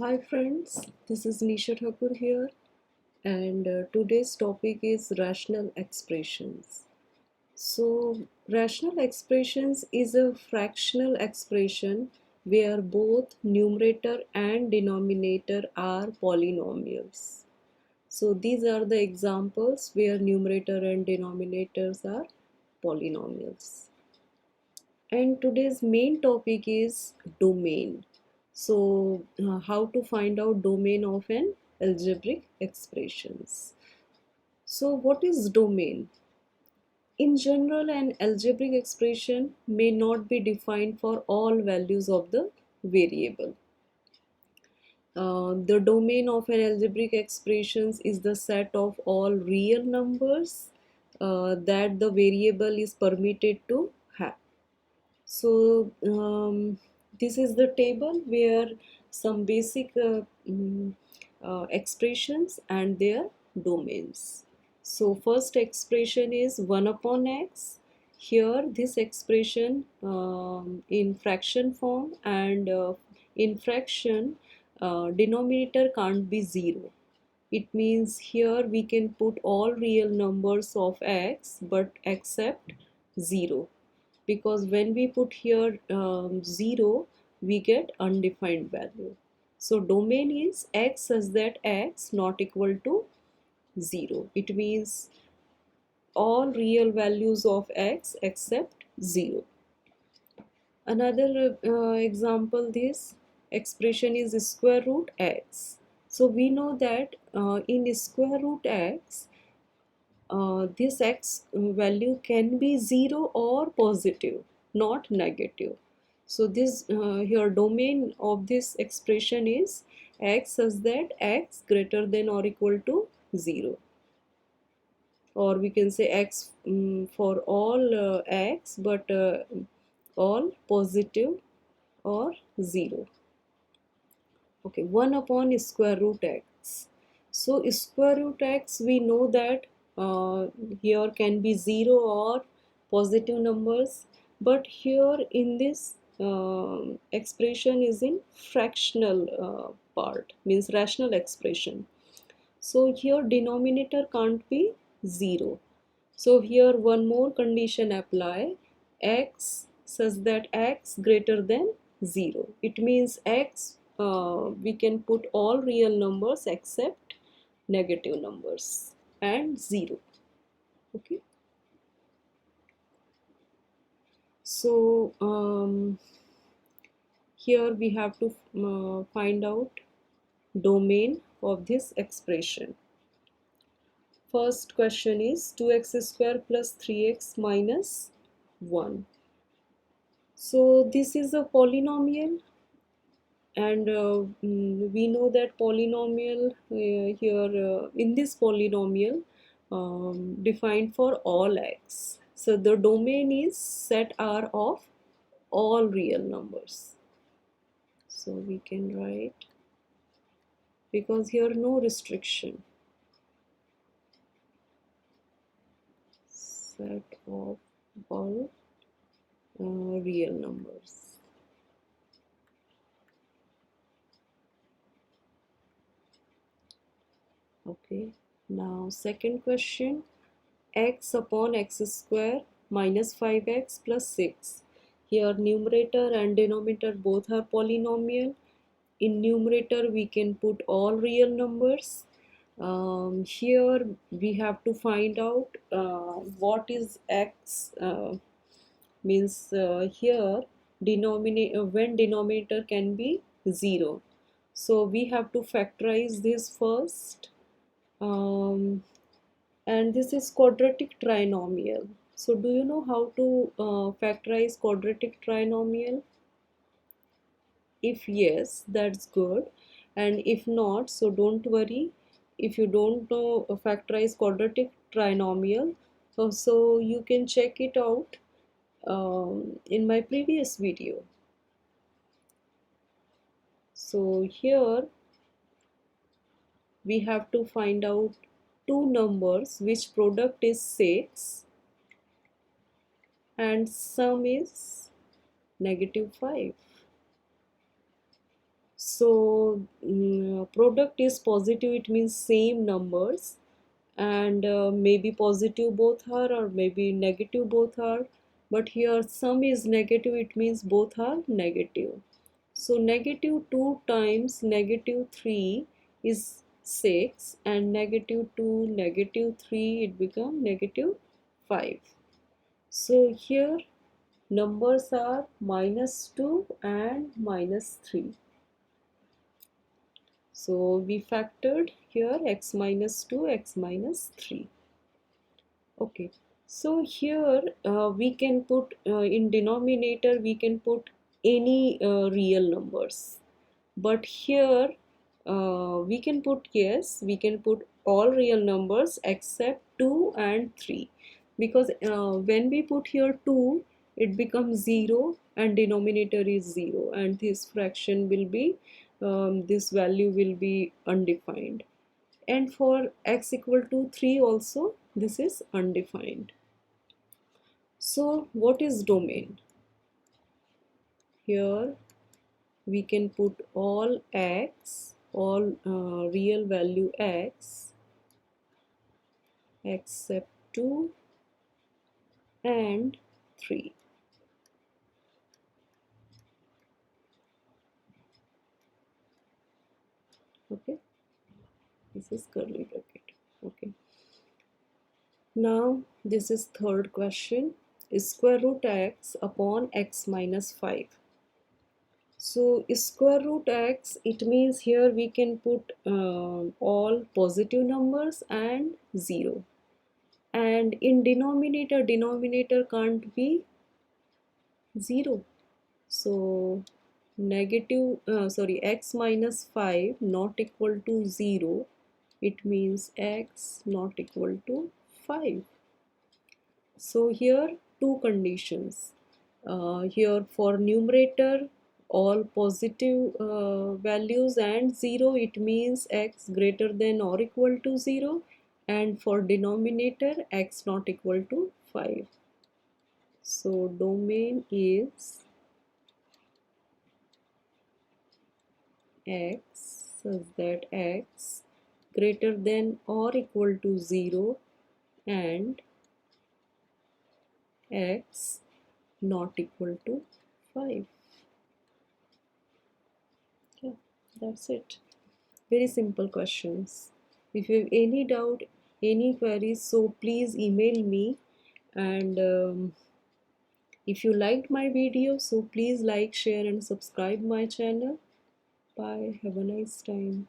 Hi friends, this is Nisha here and today's topic is rational expressions. So rational expressions is a fractional expression where both numerator and denominator are polynomials. So these are the examples where numerator and denominators are polynomials. And today's main topic is domain. So how to find out domain of an algebraic expressions. So what is domain? In general, an algebraic expression may not be defined for all values of the variable. The domain of an algebraic expressions is the set of all real numbers that the variable is permitted to have. So this is the table where some basic expressions and their domains. So first expression is 1 upon x. Here this expression in fraction form, and in fraction denominator can't be 0. It means here we can put all real numbers of x but except 0, because when we put here 0 we get undefined value. So domain is x such that x not equal to 0. It means all real values of x except 0. Another example, this expression is square root x. So we know that in square root x this x value can be 0 or positive, not negative. So this here domain of this expression is x such that x greater than or equal to 0, or we can say x for all x but all positive or 0. Okay, 1 upon square root x. So square root x, we know that here can be 0 or positive numbers, but here in this expression is in fractional part, means rational expression. So here denominator can't be 0. So here one more condition apply, x such that x greater than 0. It means x we can put all real numbers except negative numbers and 0. Okay. So here we have to find out domain of this expression. First question is 2x square plus 3x minus 1. So this is a polynomial, and we know that polynomial here in this polynomial defined for all x. So the domain is set R of all real numbers. So we can write, because here no restriction, set of all real numbers. Okay, now second question, x upon x square minus 5x plus 6. Here numerator and denominator both are polynomial. In numerator we can put all real numbers. Here we have to find out what is x, means here denominator, when denominator can be 0. So we have to factorize this first. And this is quadratic trinomial. So do you know how to factorize quadratic trinomial? If yes, that's good, and if not, so don't worry. If you don't know factorize quadratic trinomial, so you can check it out in my previous video. So here we have to find out two numbers which product is 6 and sum is -5. So product is positive, it means same numbers, and maybe positive both are or maybe negative both are, but here sum is negative, it means both are negative. So negative 2 times negative 3 is 6, and negative 2 negative 3 it become negative 5. So here numbers are -2 and -3. So we factored here x minus 2, x minus 3. Okay, so here we can put in denominator we can put any real numbers, but here we can put, yes, we can put all real numbers except 2 and 3, because when we put here 2 it becomes 0 and denominator is 0, and this fraction will be this value will be undefined, and for x equal to 3 also this is undefined. So what is domain? Here we can put all x, all real value x except 2 and 3. Okay, this is curly bracket. Okay, now this is third question, is square root x upon x minus 5. So square root x, it means here we can put all positive numbers and 0, and in denominator can't be 0. So negative x minus 5 not equal to 0, it means x not equal to 5. So here two conditions. Here for numerator all positive values and 0, it means x greater than or equal to 0, and for denominator x not equal to 5. So domain is x such that x greater than or equal to 0 and x not equal to 5. Yeah, that's it. Very simple questions. If you have any doubt, any queries, so please email me, and if you liked my video, so please like, share and subscribe my channel. Bye, have a nice time.